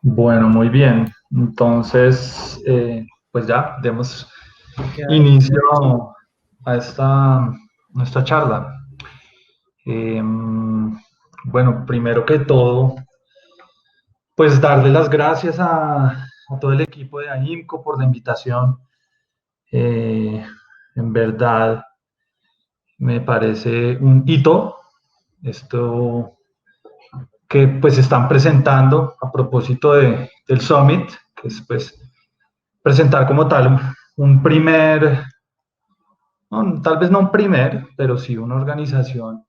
Bueno, muy bien. Entonces, pues ya, demos Queda- inicio a nuestra charla. Bueno, primero que todo, pues darle las gracias a todo el equipo de AIMCO por la invitación. Eh, en verdad, me parece un hito esto que pues están presentando a propósito del Summit, que es pues presentar como tal un primer, no, tal vez no un primer, pero sí una organización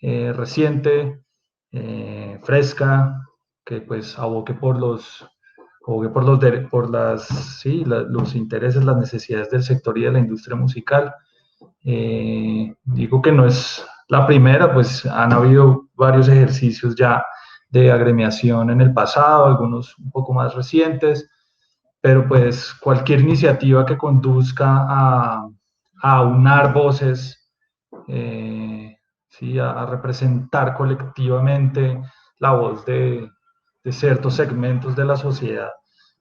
reciente, fresca, que pues abogue por las, sí, los intereses, las necesidades del sector y de la industria musical. Digo que no es la primera, pues han habido varios ejercicios ya de agremiación en el pasado, algunos un poco más recientes, pero pues cualquier iniciativa que conduzca a unar voces, ¿sí? A representar colectivamente la voz de ciertos segmentos de la sociedad,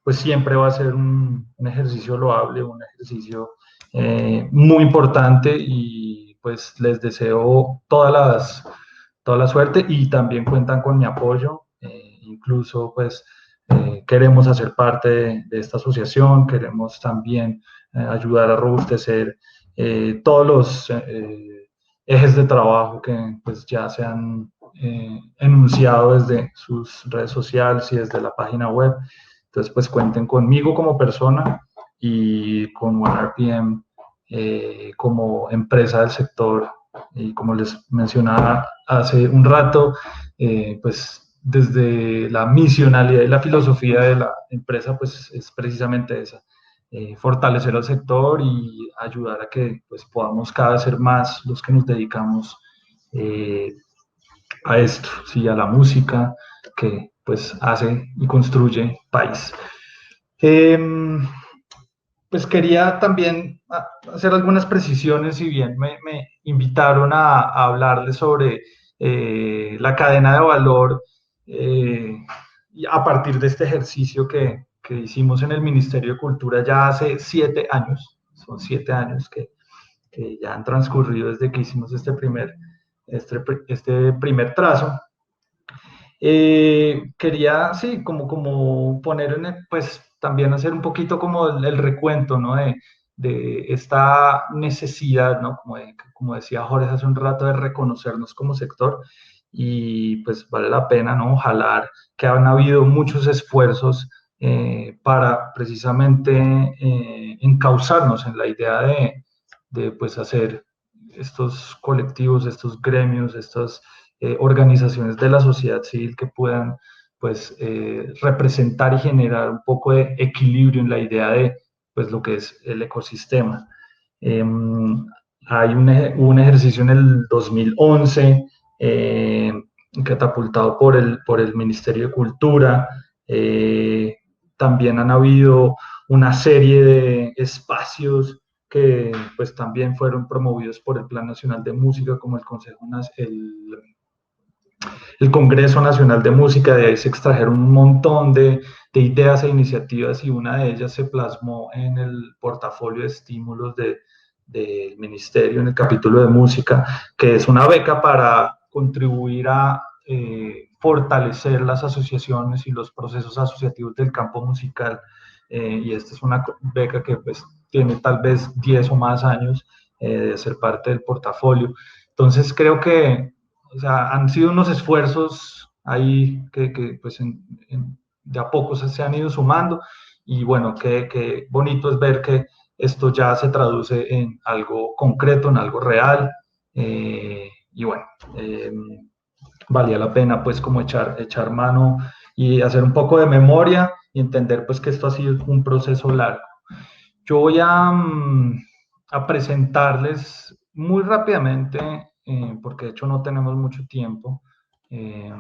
pues siempre va a ser un ejercicio loable, un ejercicio muy importante y pues les deseo toda la suerte y también cuentan con mi apoyo, incluso pues queremos hacer parte de esta asociación, queremos también ayudar a robustecer todos los ejes de trabajo que pues ya se han enunciado desde sus redes sociales y desde la página web. Entonces, pues cuenten conmigo como persona y con OneRPM como empresa del sector. Y como les mencionaba hace un rato, pues desde la misionalidad y la filosofía de la empresa, pues es precisamente esa, fortalecer al sector y ayudar a que pues, podamos cada vez ser más los que nos dedicamos eh, a esto, sí, a la música que pues hace y construye país. Eh, pues quería también hacer algunas precisiones, si bien me invitaron a hablarles sobre la cadena de valor y a partir de este ejercicio que hicimos en el Ministerio de Cultura ya hace 7 años, son 7 años que ya han transcurrido desde que hicimos este primer trazo. Quería, sí, como poner pues también hacer un poquito como el recuento, ¿no? De esta necesidad, ¿no? Como decía Jorge hace un rato, de reconocernos como sector y pues vale la pena, ¿no? Jalar que han habido muchos esfuerzos para precisamente encauzarnos en la idea de pues hacer estos colectivos, estos gremios, estos organizaciones de la sociedad civil que puedan pues representar y generar un poco de equilibrio en la idea de pues lo que es el ecosistema. Eh, hubo un ejercicio en el 2011 catapultado por el Ministerio de Cultura. También han habido una serie de espacios que pues también fueron promovidos por el Plan Nacional de Música, como el Congreso Nacional de Música. De ahí se extrajeron un montón de ideas e iniciativas y una de ellas se plasmó en el portafolio de estímulos del Ministerio, en el capítulo de música, que es una beca para contribuir a fortalecer las asociaciones y los procesos asociativos del campo musical. Y esta es una beca que pues tiene tal vez 10 o más años de ser parte del portafolio. Entonces creo que, o sea, han sido unos esfuerzos ahí que pues de a poco se han ido sumando y bueno, qué bonito es ver que esto ya se traduce en algo concreto, en algo real. Y bueno, eh, valía la pena pues como echar mano y hacer un poco de memoria y entender pues que esto ha sido un proceso largo. Yo voy a presentarles muy rápidamente, porque de hecho no tenemos mucho tiempo, eh,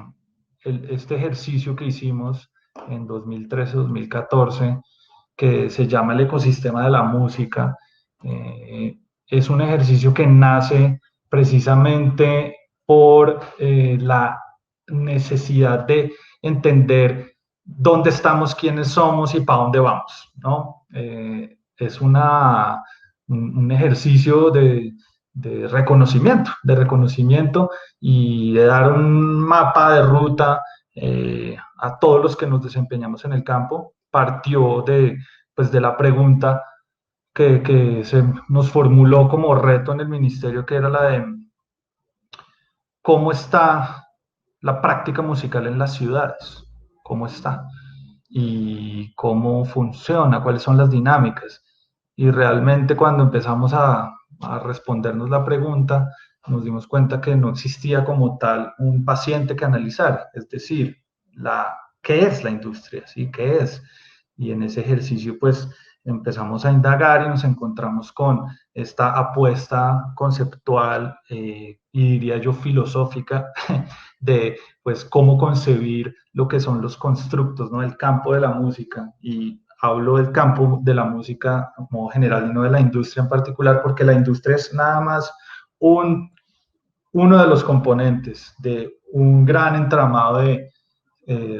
este ejercicio que hicimos en 2013-2014, que se llama el ecosistema de la música. Es un ejercicio que nace precisamente por la necesidad de entender dónde estamos, quiénes somos y para dónde vamos, ¿no? Es un ejercicio de reconocimiento y de dar un mapa de ruta a todos los que nos desempeñamos en el campo. Partió pues, de la pregunta que se nos formuló como reto en el ministerio, que era la de cómo está la práctica musical en las ciudades, cómo está y cómo funciona, cuáles son las dinámicas. Y realmente cuando empezamos a respondernos la pregunta, nos dimos cuenta que no existía como tal un paciente que analizar, es decir, qué es la industria, ¿sí? ¿Qué es? Y en ese ejercicio, pues, empezamos a indagar y nos encontramos con esta apuesta conceptual y diría yo filosófica de pues cómo concebir lo que son los constructos, ¿no? El campo de la música. Y hablo del campo de la música como general y no de la industria en particular, porque la industria es nada más uno de los componentes de un gran entramado de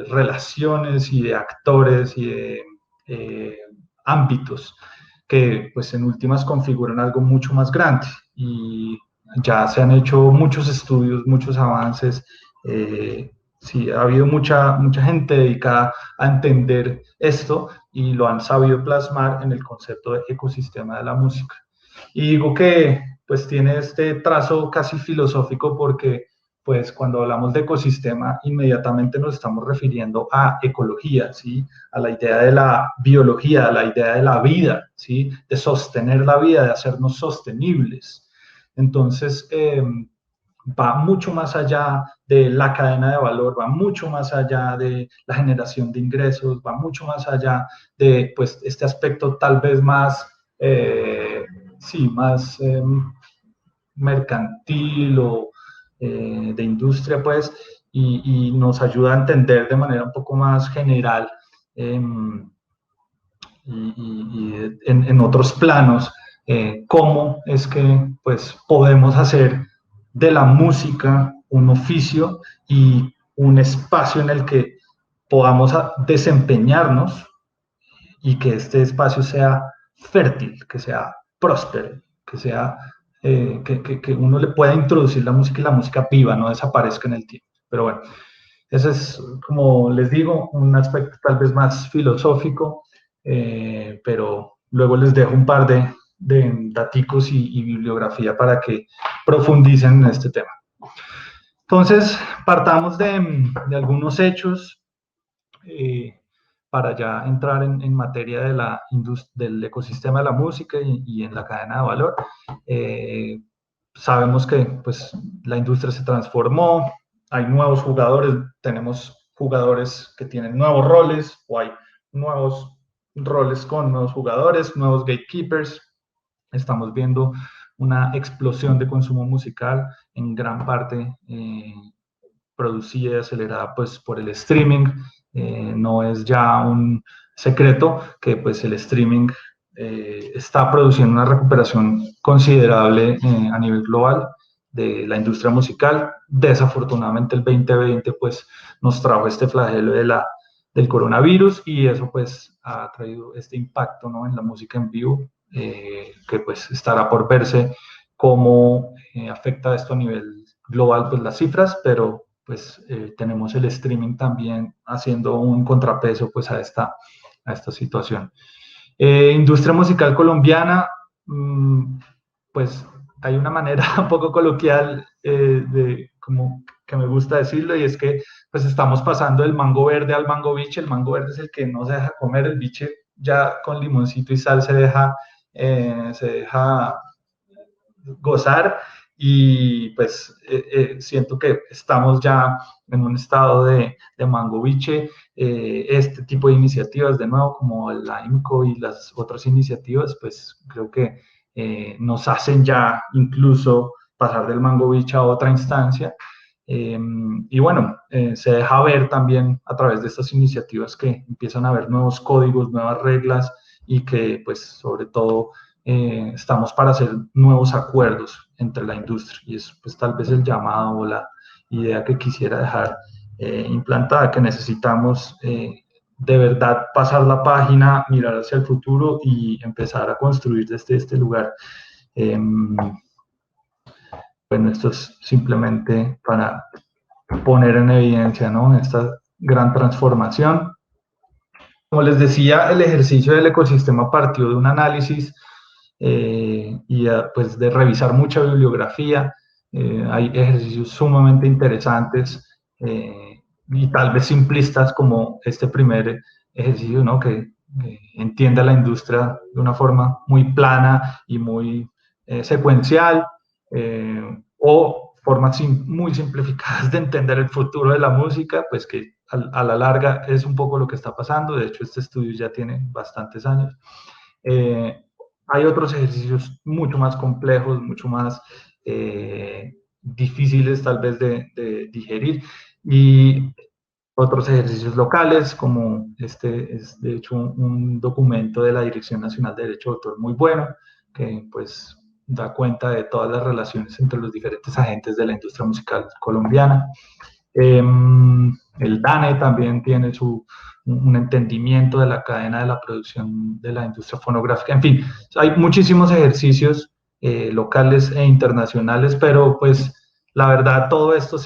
relaciones y de actores y de eh, ámbitos que pues en últimas configuran algo mucho más grande y ya se han hecho muchos estudios, muchos avances, sí, ha habido mucha gente dedicada a entender esto y lo han sabido plasmar en el concepto de ecosistema de la música. Y digo que pues tiene este trazo casi filosófico porque pues cuando hablamos de ecosistema inmediatamente nos estamos refiriendo a ecología, ¿sí? A la idea de la biología, a la idea de la vida, ¿sí? De sostener la vida, de hacernos sostenibles. Entonces, va mucho más allá de la cadena de valor, va mucho más allá de la generación de ingresos, va mucho más allá de pues, este aspecto tal vez más, sí, más mercantil o de industria, pues, y, nos ayuda a entender de manera un poco más general eh, y en otros planos cómo es que pues, podemos hacer de la música un oficio y un espacio en el que podamos desempeñarnos y que este espacio sea fértil, que sea próspero, que sea que uno le pueda introducir la música y la música viva, no desaparezca en el tiempo. Pero bueno, ese es, como les digo, un aspecto tal vez más filosófico, pero luego les dejo un par de daticos y bibliografía para que profundicen en este tema. Entonces, partamos de algunos hechos para ya entrar en materia del ecosistema de la música y en la cadena de valor. Eh, sabemos que pues, la industria se transformó, hay nuevos jugadores, tenemos jugadores que tienen nuevos roles o hay nuevos roles con nuevos jugadores, nuevos gatekeepers. Estamos viendo una explosión de consumo musical en gran parte producida y acelerada pues, por el streaming. No es ya un secreto que pues, el streaming está produciendo una recuperación considerable a nivel global de la industria musical. Desafortunadamente el 2020 pues, nos trajo este flagelo del coronavirus y eso pues ha traído este impacto, ¿no? En la música en vivo, que pues estará por verse cómo afecta esto a nivel global pues las cifras, pero pues tenemos el streaming también haciendo un contrapeso pues a esta situación. Industria musical colombiana, pues hay una manera un poco coloquial de como que me gusta decirlo y es que pues estamos pasando del mango verde al mango biche. El mango verde es el que no se deja comer, el biche ya con limoncito y sal se deja gozar y pues siento que estamos ya en un estado de mango biche. Este tipo de iniciativas, de nuevo, como la IMCO y las otras iniciativas, pues creo que nos hacen ya incluso pasar del mango biche a otra instancia. Y bueno, se deja ver también a través de estas iniciativas que empiezan a haber nuevos códigos, nuevas reglas y que pues sobre todo estamos para hacer nuevos acuerdos entre la industria y es pues tal vez el llamado o la idea que quisiera dejar implantada, que necesitamos de verdad pasar la página, mirar hacia el futuro y empezar a construir desde este lugar. Bueno, esto es simplemente para poner en evidencia, ¿no?, esta gran transformación. Como les decía, el ejercicio del ecosistema partió de un análisis y pues de revisar mucha bibliografía. Hay ejercicios sumamente interesantes y tal vez simplistas como este primer ejercicio, ¿no?, que entiende a la industria de una forma muy plana y muy secuencial, o formas muy simplificadas de entender el futuro de la música, pues que a la larga es un poco lo que está pasando. De hecho, este estudio ya tiene bastantes años. Hay otros ejercicios mucho más complejos, mucho más difíciles tal vez de digerir, y otros ejercicios locales, como este es de hecho un documento de la Dirección Nacional de Derecho de Autor muy bueno, que pues da cuenta de todas las relaciones entre los diferentes agentes de la industria musical colombiana. El DANE también tiene un entendimiento de la cadena de la producción de la industria fonográfica. En fin, hay muchísimos ejercicios locales e internacionales, pero pues la verdad todo esto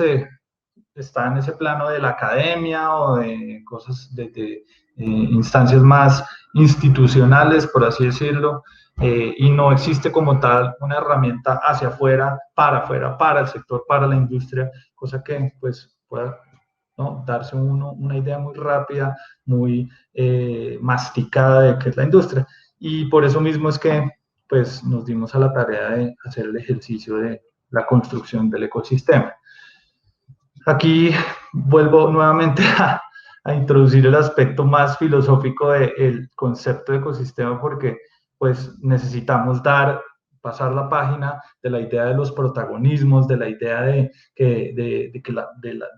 está en ese plano de la academia o de cosas, de instancias más institucionales, por así decirlo, y no existe como tal una herramienta hacia afuera, para el sector, para la industria, cosa que pues pueda, ¿no?, darse una idea muy rápida, muy masticada de qué es la industria. Y por eso mismo es que pues nos dimos a la tarea de hacer el ejercicio de la construcción del ecosistema. Aquí vuelvo nuevamente a introducir el aspecto más filosófico del concepto de ecosistema, porque pues necesitamos pasar la página de la idea de los protagonismos, de la idea de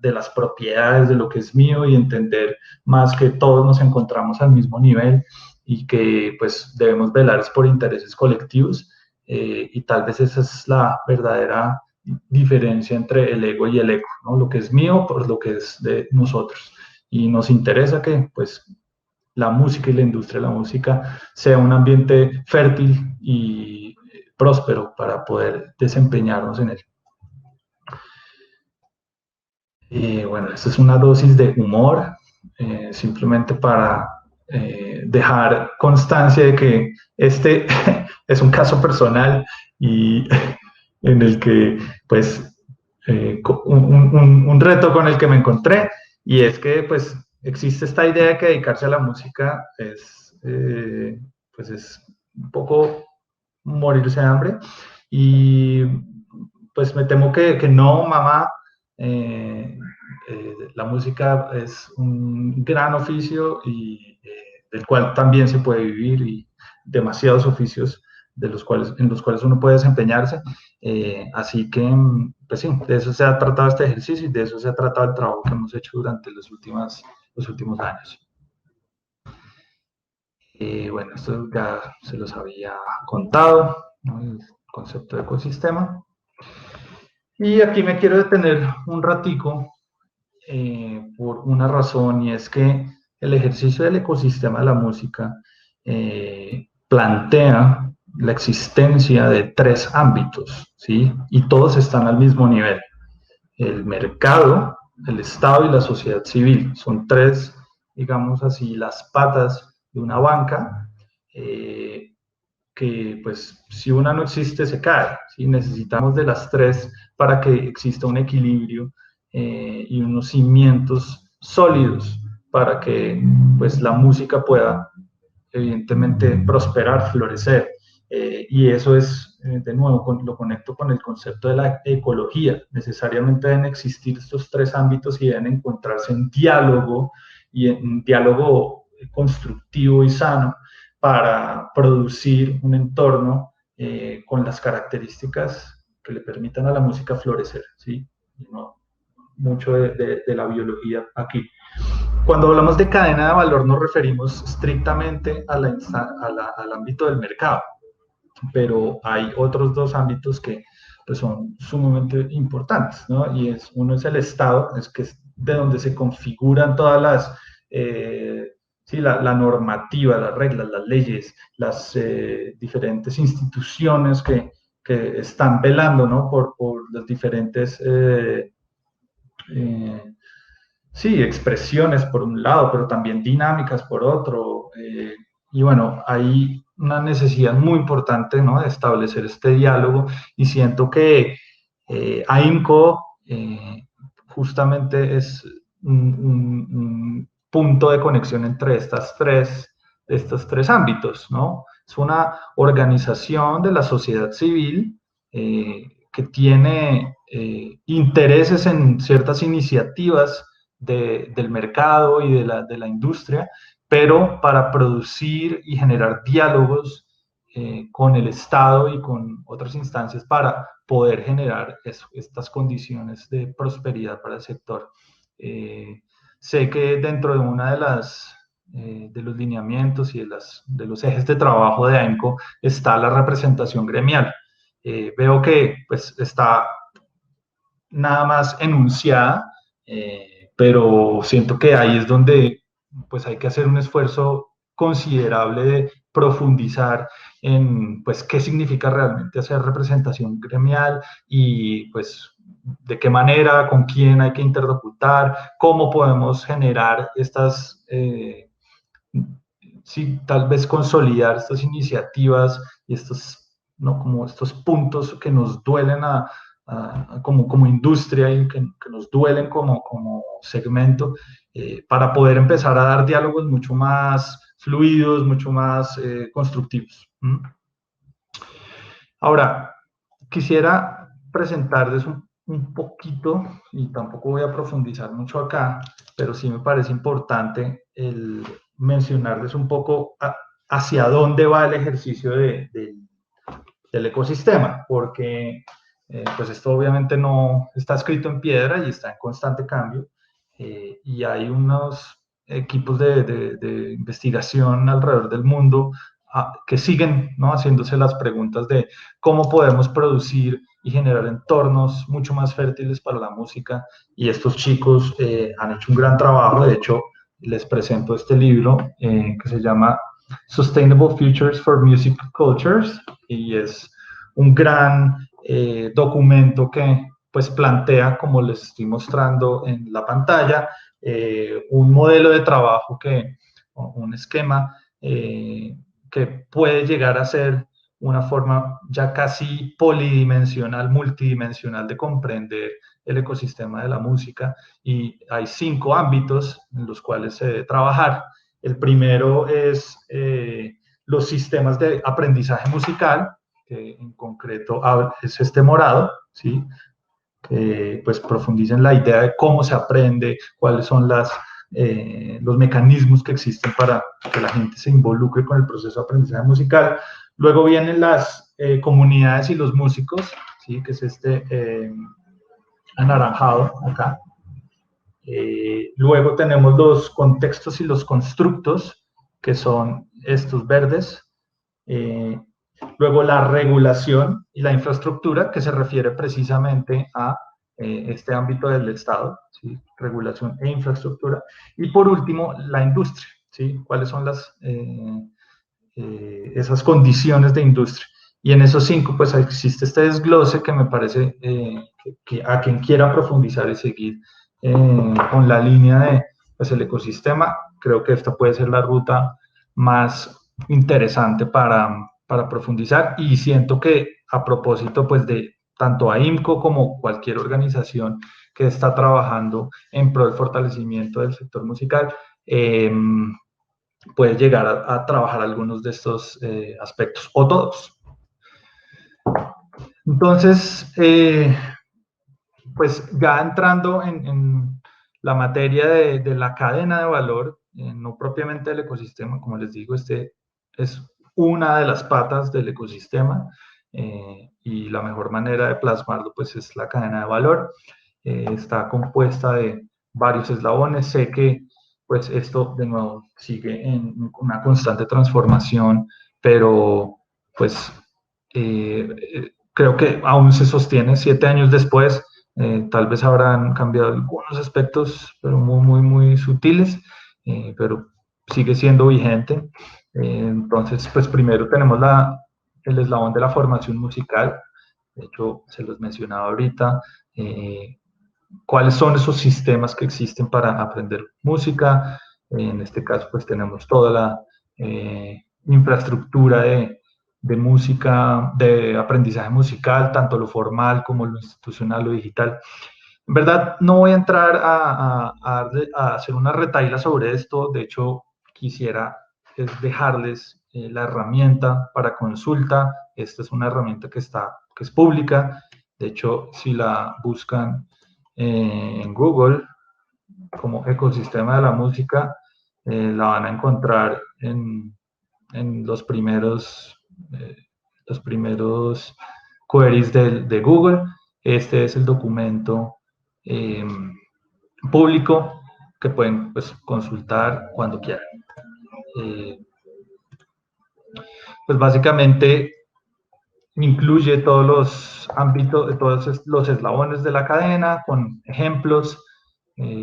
las propiedades, de lo que es mío, y entender más que todos nos encontramos al mismo nivel y que pues debemos velar por intereses colectivos, y tal vez esa es la verdadera diferencia entre el ego y el eco, ¿no? Lo que es mío por lo que es de nosotros. Y nos interesa que pues la música y la industria de la música sea un ambiente fértil y próspero para poder desempeñarnos en él. Bueno, esta es una dosis de humor, simplemente para dejar constancia de que este es un caso personal y en el que, pues, un reto con el que me encontré, y es que, pues, existe esta idea de que dedicarse a la música pues es un poco morirse de hambre, y pues me temo que no, mamá. La música es un gran oficio y del cual también se puede vivir, y demasiados oficios en los cuales uno puede desempeñarse. Así que, pues sí, de eso se ha tratado este ejercicio y de eso se ha tratado el trabajo que hemos hecho durante los últimos años. Bueno, esto ya se los había contado, ¿no?, el concepto de ecosistema. Y aquí me quiero detener un ratico por una razón, y es que el ejercicio del ecosistema de la música plantea la existencia de tres ámbitos, ¿sí? Y todos están al mismo nivel: el mercado, el Estado y la sociedad civil. Son tres, digamos así, las patas de una banca, que pues si una no existe se cae, ¿sí? Necesitamos de las tres para que exista un equilibrio y unos cimientos sólidos para que pues la música pueda evidentemente prosperar, florecer. Y eso es, de nuevo, lo conecto con el concepto de la ecología. Necesariamente deben existir estos tres ámbitos y deben encontrarse en diálogo, y en diálogo constructivo y sano, para producir un entorno con las características que le permitan a la música florecer, ¿sí? No, mucho de la biología aquí. Cuando hablamos de cadena de valor nos referimos estrictamente al ámbito del mercado, pero hay otros dos ámbitos que pues son sumamente importantes, ¿no? Y uno es el Estado, es que es de donde se configuran todas las, sí, la normativa, las reglas, las leyes, las diferentes instituciones que están velando, ¿no? Por las diferentes, sí, expresiones por un lado, pero también dinámicas por otro. Y bueno, hay una necesidad muy importante, ¿no? De establecer este diálogo y siento que AIMCO justamente es un punto de conexión entre estos tres ámbitos, ¿no? Es una organización de la sociedad civil que tiene intereses en ciertas iniciativas del mercado y de la industria, pero para producir y generar diálogos con el Estado y con otras instancias para poder generar estas condiciones de prosperidad para el sector. Sé que dentro de una de los lineamientos y de los ejes de trabajo de AIMCO está la representación gremial. Veo que pues, está nada más enunciada, pero siento que ahí es donde pues hay que hacer un esfuerzo considerable de profundizar en pues qué significa realmente hacer representación gremial y pues de qué manera, con quién hay que interlocutar, cómo podemos generar estas, sí, tal vez consolidar estas iniciativas y estos, ¿no? Como estos puntos que nos duelen como industria y que nos duelen como segmento, para poder empezar a dar diálogos mucho más fluidos, mucho más constructivos. ¿Mm? Ahora, quisiera presentarles un poquito, y tampoco voy a profundizar mucho acá, pero sí me parece importante el mencionarles un poco hacia dónde va el ejercicio del ecosistema, porque pues esto obviamente no está escrito en piedra y está en constante cambio, y hay unos equipos de investigación alrededor del mundo que siguen, ¿no? Haciéndose las preguntas de cómo podemos producir y generar entornos mucho más fértiles para la música, y estos chicos han hecho un gran trabajo. De hecho, les presento este libro que se llama Sustainable Futures for Music Cultures, y es un gran documento que pues plantea, como les estoy mostrando en la pantalla, un modelo de trabajo un esquema que puede llegar a ser una forma ya casi polidimensional, multidimensional de comprender el ecosistema de la música, y hay 5 ámbitos en los cuales se debe trabajar. El primero es los sistemas de aprendizaje musical, que en concreto es este morado, ¿sí? Que pues profundiza en la idea de cómo se aprende, cuáles son los mecanismos que existen para que la gente se involucre con el proceso de aprendizaje musical. Luego vienen las comunidades y los músicos, ¿sí? Que es este anaranjado acá. Luego tenemos los contextos y los constructos, que son estos verdes. Eh, Luego la regulación y la infraestructura, que se refiere precisamente a este ámbito del Estado, ¿sí? Regulación e infraestructura. Y por último, la industria, ¿sí? ¿Cuáles son esas condiciones de industria? Y en esos 5, pues existe este desglose que me parece que a quien quiera profundizar y seguir con la línea de pues, el ecosistema, creo que esta puede ser la ruta más interesante para profundizar. Y siento que a propósito pues de tanto a IMCO como cualquier organización que está trabajando en pro del fortalecimiento del sector musical, puede llegar trabajar algunos de estos aspectos o todos. Entonces, pues ya entrando en la materia de la cadena de valor, no propiamente del ecosistema, como les digo, este es una de las patas del ecosistema, y la mejor manera de plasmarlo pues es la cadena de valor. Está compuesta de varios eslabones. Sé que pues esto de nuevo sigue en una constante transformación, pero pues creo que aún se sostiene 7 años después. Tal vez habrán cambiado algunos aspectos, pero muy, muy, muy sutiles, pero sigue siendo vigente. Entonces, pues primero tenemos el eslabón de la formación musical. De hecho, se los mencionaba ahorita. ¿Cuáles son esos sistemas que existen para aprender música? En este caso, pues tenemos toda la infraestructura de música, de aprendizaje musical, tanto lo formal como lo institucional o digital. En verdad, no voy a entrar a hacer una retahíla sobre esto. De hecho, quisiera dejarles la herramienta para consulta. Esta es una herramienta que es pública. De hecho, si la buscan en Google como ecosistema de la música, la van a encontrar en eh, los primeros queries de Google. Este es el documento eh, público que pueden pues, consultar cuando quieran. Eh, pues básicamente incluye todos los ámbitos, todos los eslabones de la cadena con ejemplos,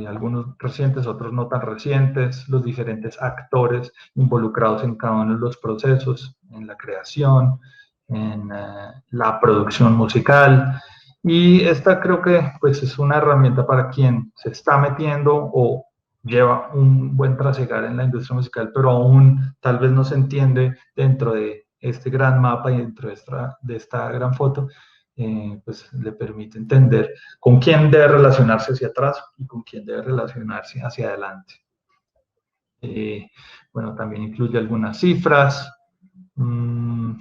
algunos recientes, otros no tan recientes, los diferentes actores involucrados en cada uno de los procesos, en la creación, en la producción musical. Y esta creo que pues, es una herramienta para quien se está metiendo o lleva un buen trasegar en la industria musical, pero aún tal vez no se entiende dentro de este gran mapa y dentro de esta gran foto, pues le permite entender con quién debe relacionarse hacia atrás y con quién debe relacionarse hacia adelante. Bueno, también incluye algunas cifras. No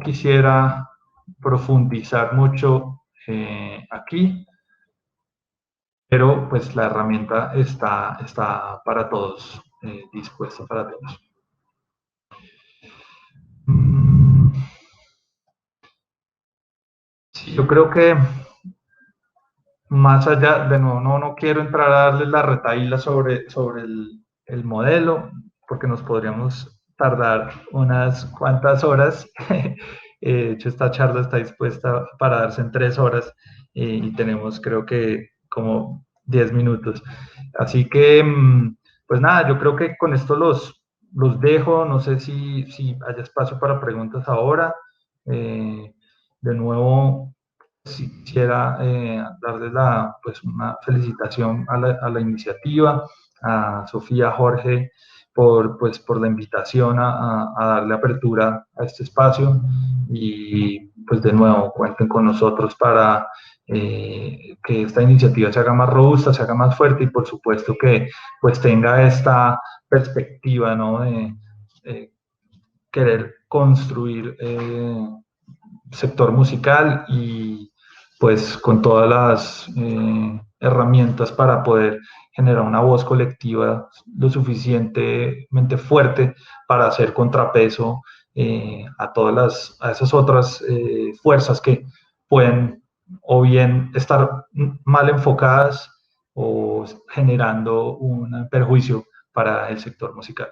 quisiera profundizar mucho aquí, pero pues la herramienta está para todos, dispuesta para todos. Mm, sí, yo creo que más allá, de nuevo, no quiero entrar a darles la retahíla sobre el modelo, porque nos podríamos tardar unas cuantas horas. De hecho, esta charla está dispuesta para darse en 3 horas y tenemos creo que como 10 minutos. Así que, pues nada, yo creo que con esto los dejo. No sé si hay espacio para preguntas ahora. De nuevo, si quisiera darles pues una felicitación a la iniciativa, a Sofía, Jorge, por la invitación a darle apertura a este espacio y pues de nuevo cuenten con nosotros para que esta iniciativa se haga más robusta, se haga más fuerte y por supuesto que pues tenga esta perspectiva, ¿no? De querer construir sector musical y pues con todas las herramientas para poder generar una voz colectiva lo suficientemente fuerte para hacer contrapeso a esas otras fuerzas que pueden o bien estar mal enfocadas o generando un perjuicio para el sector musical.